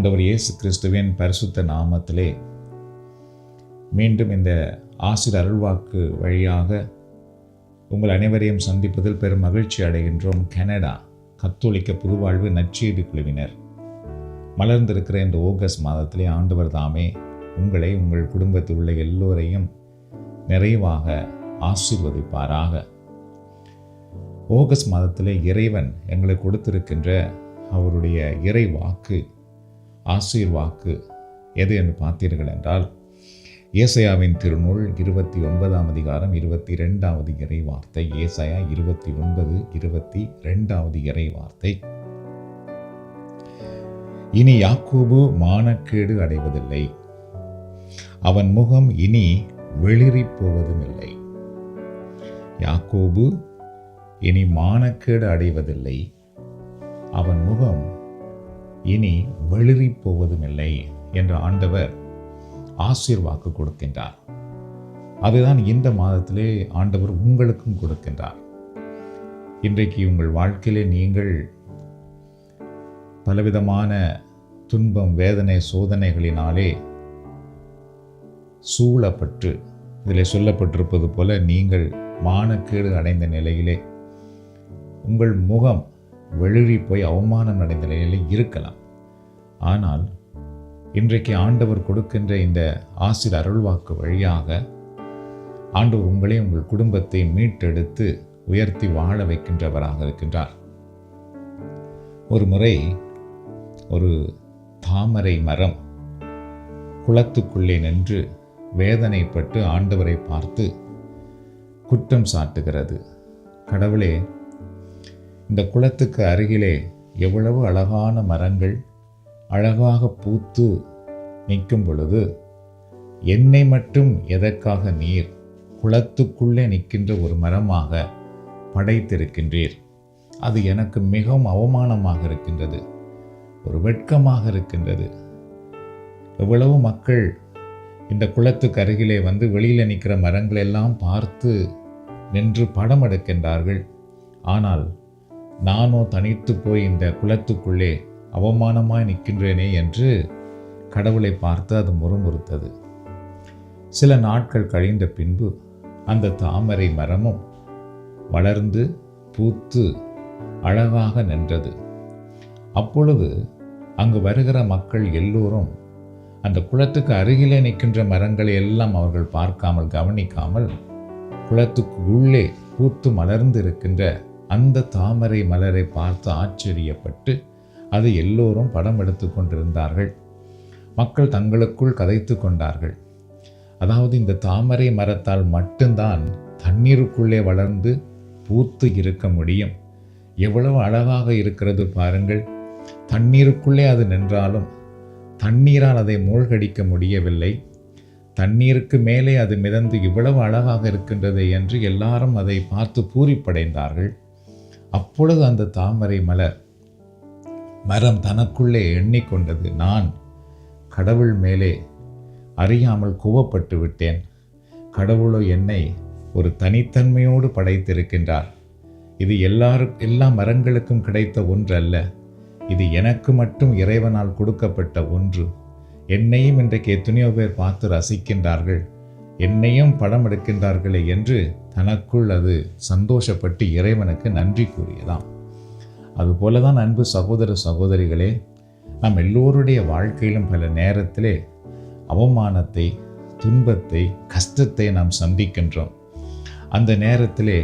ஆண்டவர் இயேசு கிறிஸ்துவின் பரிசுத்த நாமத்திலே மீண்டும் இந்த ஆசிர் அருள்வாக்கு வழியாக உங்கள் அனைவரையும் சந்திப்பதில் பெரும் மகிழ்ச்சி அடைகின்றோம். கனடா கத்தோலிக்க புதுவாழ்வு நற்செய்தி குழுவினர் மலர்ந்திருக்கிற இந்த ஆகஸ்ட் மாதத்திலே ஆண்டவர் தாமே உங்களை உங்கள் குடும்பத்தில் உள்ள எல்லோரையும் நிறைவாக ஆசீர்வதிப்பாராக. ஆகஸ்ட் மாதத்திலே இறைவன் எங்களுக்கு கொடுத்திருக்கின்ற அவருடைய இறை வாக்கு, ஆசீர் வாக்கு எது என்று பார்த்தீர்கள் என்றால், ஏசாயாவின் திருநூல் 29ஆம் அதிகாரம் 22வது இறை வார்த்தை. ஏசாயா 29:22 இறை வார்த்தை. இனி யாக்கோபு மானக்கேடு அடைவதில்லை, அவன் முகம் இனி வெளிரி போவதும் இல்லை. யாக்கோபு இனி மானக்கேடு அடைவதில்லை, அவன் முகம் இனி வெளிரி போவதும் இல்லை என்று ஆண்டவர் ஆசீர்வாக்கு கொடுக்கின்றார். அதுதான் இந்த மாதத்திலே ஆண்டவர் உங்களுக்கும் கொடுக்கின்றார். இன்றைக்கு உங்கள் வாழ்க்கையிலே நீங்கள் பலவிதமான துன்பம், வேதனை, சோதனைகளினாலே சூழப்பட்டு, இதில் சொல்லப்பட்டிருப்பது போல நீங்கள் மானக்கேடு அடைந்த நிலையிலே உங்கள் முகம் வெளிரி போய் அவமானம் அடைந்த நிலையிலே இருக்கலாம். ஆனால் இன்றைக்கு ஆண்டவர் கொடுக்கின்ற இந்த ஆசிர் அருள்வாக்கு வழியாக ஆண்டவர் உங்களே உங்கள் குடும்பத்தை மீட்டெடுத்து உயர்த்தி வாழ வைக்கின்றவராக இருக்கின்றார். ஒரு முறை ஒரு தாமரை மரம் குளத்துக்குள்ளே நின்று வேதனைப்பட்டு ஆண்டவரை பார்த்து குற்றம் சாட்டுகிறது. கடவுளே, இந்த குளத்துக்கு அருகிலே எவ்வளவு அழகான மரங்கள் அழகாக பூத்து நிற்கும் பொழுது என்னை மட்டும் எதற்காக நீர் குளத்துக்குள்ளே நிற்கின்ற ஒரு மரமாக படைத்திருக்கின்றீர்? அது எனக்கு மிகவும் அவமானமாக இருக்கின்றது, ஒரு வெட்கமாக இருக்கின்றது. எவ்வளவு மக்கள் இந்த குளத்துக்கு அருகிலே வந்து வெளியில் நிற்கிற மரங்கள் எல்லாம் பார்த்து நின்று படம் எடுக்கின்றார்கள். ஆனால் நானோ தனித்து போய் இந்த குளத்துக்குள்ளே அவமானமாய் நிற்கின்றேனே என்று கடவுளை பார்த்து அது முறுமுறுத்தது. சில நாட்கள் கழிந்த பின்பு அந்த தாமரை மரமும் வளர்ந்து பூத்து அழகாக நின்றது. அப்பொழுது அங்கு வருகிற மக்கள் எல்லோரும் அந்த குளத்துக்கு அருகிலே நிற்கின்ற மரங்களை எல்லாம் அவர்கள் பார்க்காமல், கவனிக்காமல், குளத்துக்கு உள்ளே பூத்து மலர்ந்து இருக்கின்ற அந்த தாமரை மலரை பார்த்து ஆச்சரியப்பட்டு அதை எல்லோரும் படம் எடுத்து கொண்டிருந்தார்கள். மக்கள் தங்களுக்குள் கதைத்து கொண்டார்கள். அதாவது இந்த தாமரை மரத்தால் மட்டும்தான் தண்ணீருக்குள்ளே வளர்ந்து பூத்து இருக்க முடியும். எவ்வளவு அழகாக இருக்கிறது பாருங்கள். தண்ணீருக்குள்ளே அது நின்றாலும் தண்ணீரால் அதை மூழ்கடிக்க முடியவில்லை. தண்ணீருக்கு மேலே அது மிதந்து இவ்வளவு அழகாக இருக்கின்றது என்று எல்லாரும் அதை பார்த்து பூரிப்படைந்தார்கள். அப்பொழுது அந்த தாமரை மரம் தனக்குள்ளே எண்ணிக்கொண்டது, நான் கடவுள் மேலே அறியாமல் கோபப்பட்டு விட்டேன். கடவுளோ என்னை ஒரு தனித்தன்மையோடு படைத்திருக்கின்றார். இது எல்லா மரங்களுக்கும் கிடைத்த ஒன்று அல்ல, இது எனக்கு மட்டும் இறைவனால் கொடுக்கப்பட்ட ஒன்று. என்னையும் இன்றைக்கு எத்தனையோ பேர் பார்த்து ரசிக்கின்றார்கள், என்னையும் படம் எடுக்கின்றார்களே என்று தனக்குள் அது சந்தோஷப்பட்டு இறைவனுக்கு நன்றி கூறியதாம். அதுபோலதான் அன்பு சகோதர சகோதரிகளே, நாம் எல்லோருடைய வாழ்க்கையிலும் பல நேரத்திலே அவமானத்தை, துன்பத்தை, கஷ்டத்தை நாம் சந்திக்கின்றோம். அந்த நேரத்திலே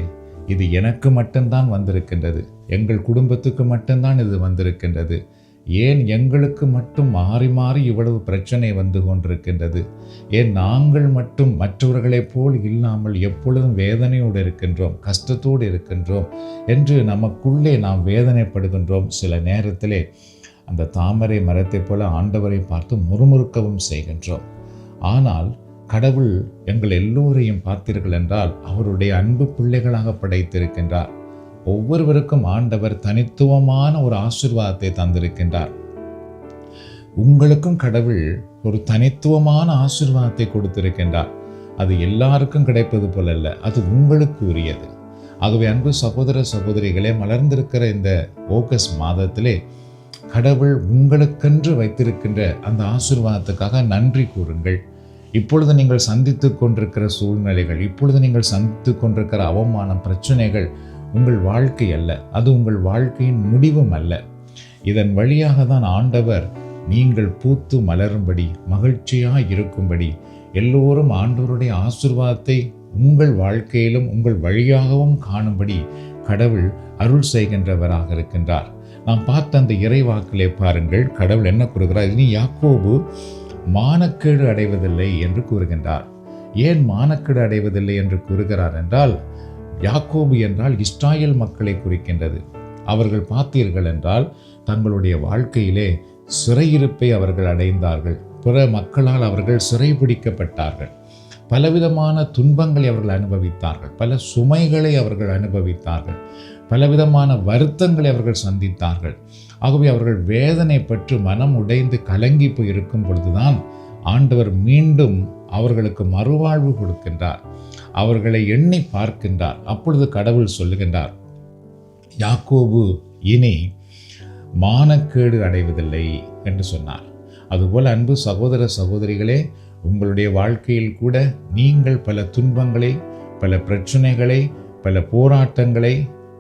இது எனக்கு மட்டும்தான் வந்திருக்கின்றது, எங்கள் குடும்பத்துக்கு மட்டும்தான் இது வந்திருக்கின்றது, ஏன் எங்களுக்கு மட்டும் மாறி மாறி இவ்வளவு பிரச்சனை வந்து கொண்டிருக்கின்றது, ஏன் நாங்கள் மட்டும் மற்றவர்களைப் போல் இல்லாமல் எப்பொழுதும் வேதனையோடு இருக்கின்றோம், கஷ்டத்தோடு இருக்கின்றோம் என்று நமக்குள்ளே நாம் வேதனைப்படுகின்றோம். சில நேரத்திலே அந்த தாமரை மரத்தை போல ஆண்டவரை பார்த்து முறுமுறுக்கவும் செய்கின்றோம். ஆனால் கடவுள் எங்கள் எல்லோரையும் பார்த்தீர்கள் என்றால் அவருடைய அன்பு பிள்ளைகளாக படைத்திருக்கின்றார். ஒவ்வொருவருக்கும் ஆண்டவர் தனித்துவமான ஒரு ஆசீர்வாதத்தை தந்திருக்கின்றார். உங்களுக்கும் கடவுள் ஒரு தனித்துவமான ஆசீர்வாதத்தை கொடுத்திருக்கின்றார். அது எல்லாருக்கும் கிடைப்பது போல அல்ல, அது உங்களுக்கு உரியது. ஆகவே அன்பு சகோதர சகோதரிகளே, மலர்ந்திருக்கிற இந்த ஆகஸ்ட் மாதத்திலே கடவுள் உங்களுக்கென்று வைத்திருக்கின்ற அந்த ஆசீர்வாதத்துக்காக நன்றி கூறுங்கள். இப்பொழுது நீங்கள் சந்தித்து கொண்டிருக்கிற சூழ்நிலைகள், இப்பொழுது நீங்கள் சந்தித்து கொண்டிருக்கிற அவமானம், பிரச்சனைகள் உங்கள் வாழ்க்கை அல்ல, அது உங்கள் வாழ்க்கையின் முடிவும் அல்ல. இதன் வழியாக தான் ஆண்டவர் நீங்கள் பூத்து மலரும்படி, மகிழ்ச்சியாக இருக்கும்படி, எல்லோரும் ஆண்டவருடைய ஆசீர்வாதத்தை உங்கள் வாழ்க்கையிலும் உங்கள் வழியாகவும் காணும்படி கடவுள் அருள் செய்கின்றவராக இருக்கின்றார். நாம் பார்த்த அந்த இறைவாக்கிலே பாருங்கள், கடவுள் என்ன கூறுகிறார்? இனி யாக்கோபு மானக்கேடு அடைவதில்லை என்று கூறுகின்றார். ஏன் மானக்கேடு அடைவதில்லை என்று கூறுகிறார் என்றால், யாக்கோபு என்றால் இஸ்ராயேல் மக்களை குறிக்கின்றது. அவர்கள் பார்த்தீர்கள் என்றால் தங்களுடைய வாழ்க்கையிலே சிறையிருப்பை அவர்கள் அடைந்தார்கள். பிற மக்களால் அவர்கள் சிறைபிடிக்கப்பட்டார்கள். பலவிதமான துன்பங்களை அவர்கள் அனுபவித்தார்கள். பல சுமைகளை அவர்கள் அனுபவித்தார்கள். பலவிதமான வருத்தங்களை அவர்கள் சந்தித்தார்கள். ஆகவே அவர்கள் வேதனை பற்றி மனம் உடைந்து கலங்கி போய் இருக்கும் பொழுதுதான் ஆண்டவர் மீண்டும் அவர்களுக்கு மறுவாழ்வு கொடுக்கின்றார். அவர்களை எண்ணி பார்க்கின்றார். அப்பொழுது கடவுள் சொல்லுகின்றார், யாக்கோபு இனி மானக்கேடு அடைவதில்லை என்று சொன்னார். அதுபோல் அன்பு சகோதர சகோதரிகளே, உங்களுடைய வாழ்க்கையில் கூட நீங்கள் பல துன்பங்களை, பல பிரச்சனைகளை, பல போராட்டங்களை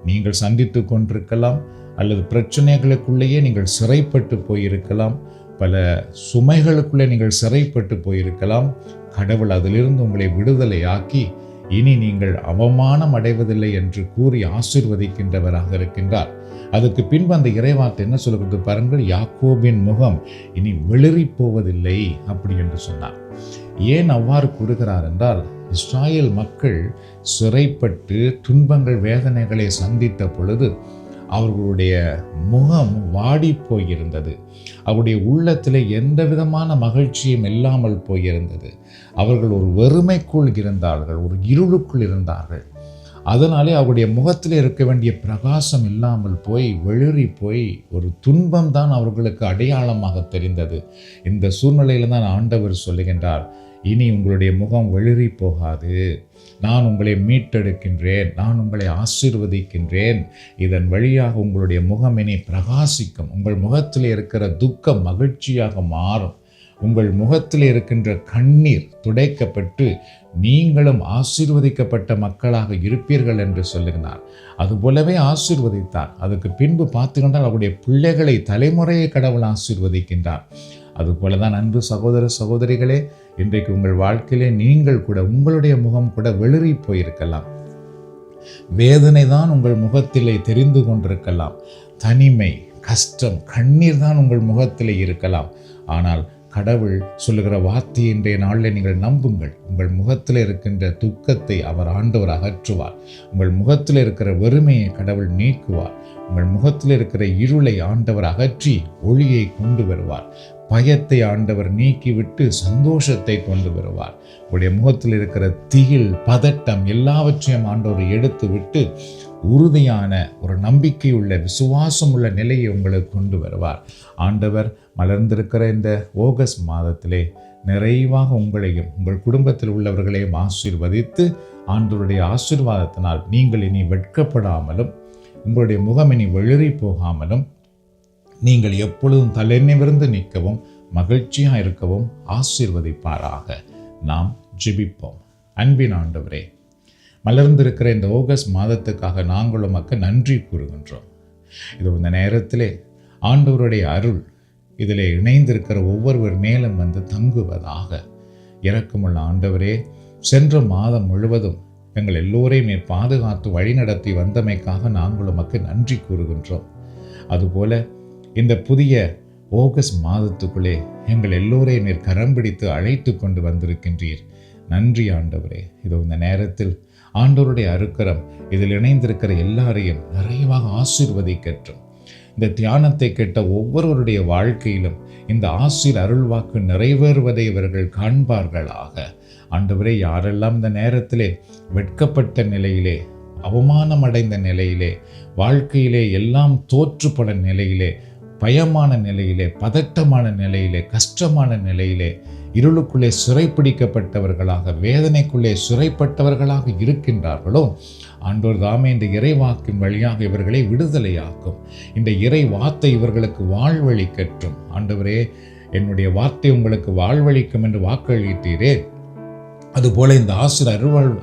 நீங்கள் சந்தித்து கொண்டிருக்கலாம். அல்லது பிரச்சனைகளுக்குள்ளேயே நீங்கள் சிறைப்பட்டு போயிருக்கலாம். பல சுமைகளுக்குள்ளே நீங்கள் சிறைப்பட்டு போயிருக்கலாம். கடவுள் அதிலிருந்து உங்களை விடுதலையாக்கி இனி நீங்கள் அவமானம் அடைவதில்லை என்று கூறி ஆசீர்வதிக்கின்றவராக இருக்கின்றார். அதுக்கு பின்பு அந்த இறைவார்த்தை என்ன சொல்கிறது பாருங்கள், யாக்கோபின் முகம் இனி வெளிரி போவதில்லை அப்படி என்று சொன்னார். ஏன் அவ்வாறு கூறுகிறார் என்றால், இஸ்ராயேல் மக்கள் சிறைப்பட்டு துன்பங்கள் வேதனைகளை சந்தித்த பொழுது அவர்களுடைய முகம் வாடி போயிருந்தது. அவருடைய உள்ளத்தில் எந்த விதமான மகிழ்ச்சியும் இல்லாமல் போயிருந்தது. அவர்கள் ஒரு வெறுமைக்குள் இருந்தார்கள், ஒரு இருளுக்குள் இருந்தார்கள். அதனாலே அவருடைய முகத்தில் இருக்க வேண்டிய பிரகாசம் இல்லாமல் போய் வெளிரி போய் ஒரு துன்பம் தான் அவர்களுக்கு அடையாளமாக தெரிந்தது. இந்த சூழ்நிலையில் தான் ஆண்டவர் சொல்லுகின்றார், இனி உங்களுடைய முகம் வெளிரி போகாது. நான் உங்களை மீட்டெடுக்கின்றேன், நான் உங்களை ஆசீர்வதிக்கின்றேன். இதன் வழியாக உங்களுடைய முகம் இனி பிரகாசிக்கும். உங்கள் முகத்தில் இருக்கிற துக்கம் மகிழ்ச்சியாக மாறும். உங்கள் முகத்தில் இருக்கின்ற கண்ணீர் துடைக்கப்பட்டு நீங்களும் ஆசீர்வதிக்கப்பட்ட மக்களாக இருப்பீர்கள் என்று சொல்லுகிறார். அதுபோலவே ஆசீர்வதித்தார். அதுக்கு பின்பு பார்த்துக்கொண்டால் அவருடைய பிள்ளைகளை, தலைமுறையை கடவுள் ஆசீர்வதிக்கின்றார். அதுபோல தான் அன்பு சகோதர சகோதரிகளே, இன்றைக்கு உங்கள் வாழ்க்கையிலே நீங்கள் கூட, உங்களுடைய முகம் கூட வெளிரி போயிருக்கலாம். வேதனை தான் உங்கள் முகத்திலே தெரிந்து கொண்டிருக்கலாம். தனிமை, கஷ்டம், கண்ணீர் தான் உங்கள் முகத்திலே இருக்கலாம். ஆனால் கடவுள் சொல்லுகிற வார்த்தை இன்றைய நாளில் நீங்கள் நம்புங்கள். உங்கள் முகத்தில் இருக்கின்ற துக்கத்தை அவர் ஆண்டவர் அகற்றுவார். உங்கள் முகத்தில் இருக்கிற வெறுமையை கடவுள் நீக்குவார். உங்கள் முகத்தில் இருக்கிற இருளை ஆண்டவர் அகற்றி ஒளியை கொண்டு வருவார். பயத்தை ஆண்டவர் நீக்கிவிட்டு சந்தோஷத்தை கொண்டு வருவார். உங்களுடைய முகத்தில் இருக்கிற திகில், பதட்டம் எல்லாவற்றையும் ஆண்டவர் எடுத்து விட்டு உறுதியான ஒரு நம்பிக்கையுள்ள, விசுவாசம் உள்ள நிலையை உங்களுக்கு கொண்டு வருவார். ஆண்டவர் மலர்ந்திருக்கிற இந்த ஆகஸ்ட் மாதத்திலே நிறைவாக உங்களையும் உங்கள் குடும்பத்தில் உள்ளவர்களையும் ஆசீர்வதித்து, ஆண்டவருடைய ஆசீர்வாதத்தினால் நீங்கள் இனி வெட்கப்படாமலும் உங்களுடைய முகம் இனி வெளிரி போகாமலும் நீங்கள் எப்பொழுதும் தலைநிமிர்ந்து நிற்கவும் மகிழ்ச்சியாக இருக்கவும் ஆசீர்வதிப்பாராக. நாம் ஜெபிப்போம். அன்பின் ஆண்டவரே, மலர்ந்திருக்கிற இந்த ஆகஸ்ட் மாதத்துக்காக நாங்கள் உமக்கு நன்றி கூறுகின்றோம். இது இந்த நேரத்திலே ஆண்டவருடைய அருள் இதில் இணைந்திருக்கிற ஒவ்வொருவர் மேலும் வந்து தங்குவதாக. இரக்கமுள்ள ஆண்டவரே, சென்ற மாதம் முழுவதும் எங்கள் எல்லோரையுமே பாதுகாத்து வழிநடத்தி வந்தமைக்காக நாங்கள் உமக்கு நன்றி கூறுகின்றோம். அதுபோல இந்த புதிய ஆகஸ்ட் மாதத்துக்குள்ளே எங்கள் எல்லோரையும் நீர் கரம் பிடித்து அழைத்து கொண்டு வந்திருக்கின்றீர். நன்றி ஆண்டவரே. இதோ இந்த நேரத்தில் ஆண்டவருடைய அருக்கரம் இதில் இணைந்திருக்கிற எல்லாரையும் நிறைவாக ஆசீர்வதிக்கட்டும். இந்த தியானத்தை கேட்ட ஒவ்வொருவருடைய வாழ்க்கையிலும் இந்த ஆசீர் அருள்வாக்கு நிறைவேறுவதை இவர்கள் காண்பார்களாக. ஆண்டவரே, யாரெல்லாம் இந்த நேரத்திலே வெட்கப்பட்ட நிலையிலே, அவமானம் அடைந்த நிலையிலே, வாழ்க்கையிலே எல்லாம் தோற்றுப்பட நிலையிலே, பயமான நிலையிலே, பதட்டமான நிலையிலே, கஷ்டமான நிலையிலே, இருளுக்குள்ளே சிறைப்பிடிக்கப்பட்டவர்களாக, வேதனைக்குள்ளே சிறைப்பட்டவர்களாக இருக்கின்றார்களோ, ஆண்டவர் தாமே இந்த இறைவாக்கின் வழியாக இவர்களை விடுதலையாக்கும். இந்த இறை வார்த்தை இவர்களுக்கு வாழ்வழிக்கட்டும். ஆண்டவரே, என்னுடைய வார்த்தை உங்களுக்கு வாழ்வழிக்கும் என்று வாக்களித்தீரே, அதுபோல இந்த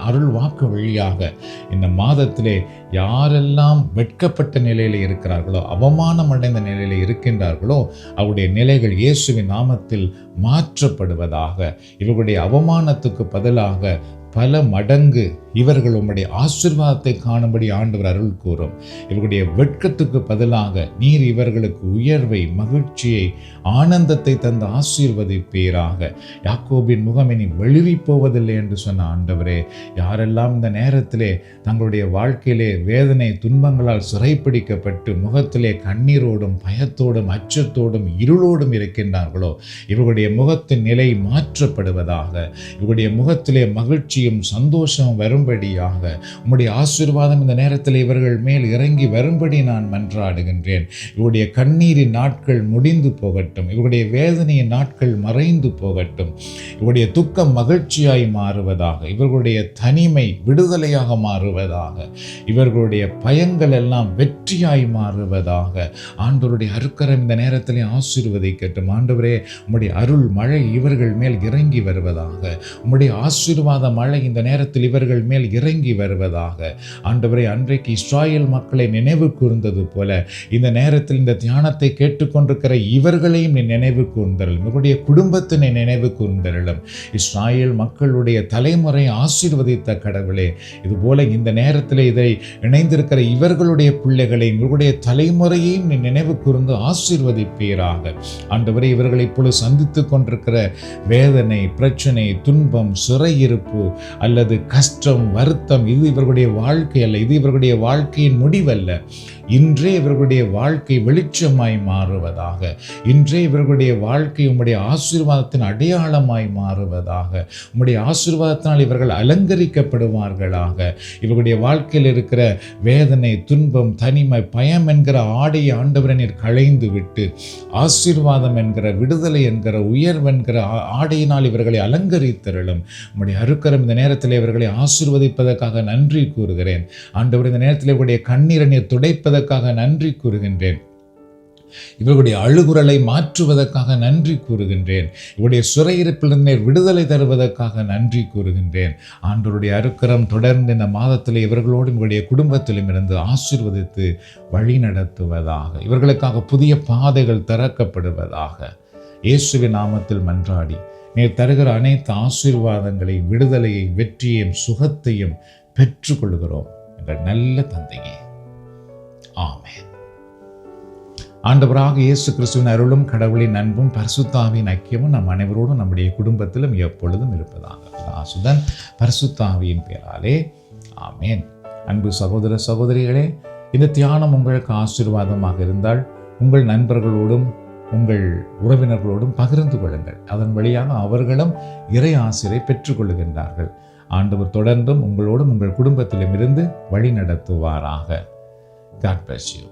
அருள் வாக்கு வழியாக இந்த மாதத்திலே யாரெல்லாம் வெட்கப்பட்ட நிலையில் இருக்கிறார்களோ, அவமானம் அடைந்த நிலையில் இருக்கின்றார்களோ, அவருடைய நிலைகள் இயேசுவின் நாமத்தில் மாற்றப்படுவதாக. இவர்களுடைய அவமானத்துக்கு பதிலாக பல மடங்கு இவர்கள் உம்முடைய ஆசீர்வாதத்தை காணும்படி ஆண்டவர் அருள் கூறும். இவர்களுடைய வெட்கத்துக்கு பதிலாக நீர் இவர்களுக்கு உயர்வை, மகிழ்ச்சியை, ஆனந்தத்தை தந்து ஆசீர்வதிப்பீராக. யாக்கோபின் முகம் இனி வெளுவி போவதில்லை என்று சொன்ன ஆண்டவரே, யாரெல்லாம் இந்த நேரத்திலே தங்களுடைய வாழ்க்கையிலே வேதனை, துன்பங்களால் சிறைப்பிடிக்கப்பட்டு முகத்திலே கண்ணீரோடும், பயத்தோடும், அச்சத்தோடும், இருளோடும் இருக்கின்றார்களோ, இவர்களுடைய முகத்தின் நிலை மாற்றப்படுவதாக. இவர்களுடைய முகத்திலே மகிழ்ச்சியும் சந்தோஷம் வரும்படியாக உம்முடைய ஆசீர்வாதம் இந்த நேரத்தில் இவர்கள் மேல் இறங்கி வரும்படி நான் மன்றாடுகின்றேன். இவருடைய கண்ணீரின் நாட்கள் முடிந்து போகட்டும். இவருடைய வேதனையின் நாட்கள் மறைந்து போகட்டும். இவருடைய துக்கம் மகிழ்ச்சியாய் மாறுவதாக. இவர்களுடைய தனிமை விடுதலையாக மாறுவதாக. இவர்களுடைய பயங்கள் எல்லாம் வெற்றியாய் மாறுவதாக. ஆண்டவருடைய அருக்கரம் இந்த நேரத்தில் ஆசீர்வதிக்கட்டும். ஆண்டவரே, உம்முடைய அருள் மழை இவர்கள் மேல் இறங்கி வருவதாக. உம்முடைய ஆசீர்வாத மழை இந்த நேரத்தில் இவர்கள் மேல் இறங்கி வருவதாக. ஆண்டவரே, அன்றைக்கு இஸ்ராயேல் மக்களை நினைவு கூர்ந்தது போல இந்த நேரத்தில் இந்த தியானத்தை கேட்டுக்கொண்டிருக்கிற இவர்களையும் நீ நினைவு கூர்ந்தருளும். இவருடைய குடும்பத்தினை நினைவு கூர்ந்தருளும். இஸ்ராயேல் மக்களுடைய தலைமுறை ஆசீர்வதித்த கடவுளே, இதுபோல இந்த நேரத்தில் இதை இணைந்திருக்கிற இவர்களுடைய பிள்ளைகளையும் இவருடைய தலைமுறையையும் நீ நினைவு கூர்ந்து ஆசீர்வதிப்பீராக. ஆண்டவரே, இவர்களை இப்பொழுது சந்தித்துக் கொண்டிருக்கிற வேதனை, பிரச்சனை, துன்பம், சிறையிருப்பு அல்லது கஷ்டம், வருத்தம், இது இவர்களுடைய வாழ்க்கை அல்ல. இது இவர்களுடைய வாழ்க்கையின் முடிவல்ல. இன்றே இவர்களுடைய வாழ்க்கை வெளிச்சமாய் மாறுவதாக. இன்றே இவர்களுடைய வாழ்க்கை உம்முடைய ஆசீர்வாதத்தின் அடையாளமாய் மாறுவதாக. உம்முடைய ஆசீர்வாதத்தினால் இவர்கள் அலங்கரிக்கப்படுவார்களாக. இவர்களுடைய வாழ்க்கையில் இருக்கிற வேதனை, துன்பம், தனிமை, பயம் என்கிற ஆடையை ஆண்டவரை நீர் களைந்து விட்டு ஆசீர்வாதம் என்கிற, விடுதலை என்கிற, உயர்வென்கிற ஆடையினால் இவர்களை அலங்கரித்தருளும். உம்முடைய அருக்கரம் இந்த நேரத்தில் இவர்களை ஆசீர்வதிப்பதற்காக நன்றி கூறுகிறேன். ஆண்டவர், இந்த நேரத்தில் இவருடைய கண்ணீரை நீர் துடைப்பதற்காக நன்றி கூறுகின்றேன். இவர்களுடைய அழுகுரலை மாற்றுவதற்காக நன்றி கூறுகின்றேன். இவருடைய சிறையிருப்பிலிருந்து விடுதலை தருவதற்காக நன்றி கூறுகின்றேன். ஆண்டவருடைய அருக்கரம் தொடர்ந்து இந்த மாதத்தில் இவர்களோடும் இவருடைய குடும்பத்திலும் இருந்து ஆசீர்வதித்து வழி நடத்துவதாக. இவர்களுக்காக புதிய பாதைகள் திறக்கப்படுவதாக. இயேசுவின் நாமத்தில் மன்றாடி நீர் தருகிற அனைத்து ஆசீர்வாதங்களை, விடுதலையை, வெற்றியையும் சுகத்தையும் பெற்றுக்கொள்கிறோம் எங்கள் நல்ல தந்தையே. ஆமென். ஆண்டவராக இயேசு கிறிஸ்துவின் அருளும் கடவுளின் அன்பும் பரிசுத்த ஆவியின் ஐக்கியமும் நம் அனைவரோடும் நம்முடைய குடும்பத்திலும் எப்பொழுதும் இருப்பதாக. பிதாசுதன் பரிசுத்த ஆவியின் பெயராலே ஆமென். அன்பு சகோதர சகோதரிகளே, இந்த தியானம் உங்களுக்கு ஆசீர்வாதமாக இருந்தால் உங்கள் நண்பர்களோடும் உங்கள் உறவினர்களோடும் பகிர்ந்து கொள்ளுங்கள். அதன் வழியாக அவர்களும் இறை ஆசிரை பெற்றுக்கொள்ளுகின்றார்கள். ஆண்டவர் தொடர்ந்தும் உங்களோடும் உங்கள் குடும்பத்திலும் இருந்து வழி நடத்துவாராக. God bless you.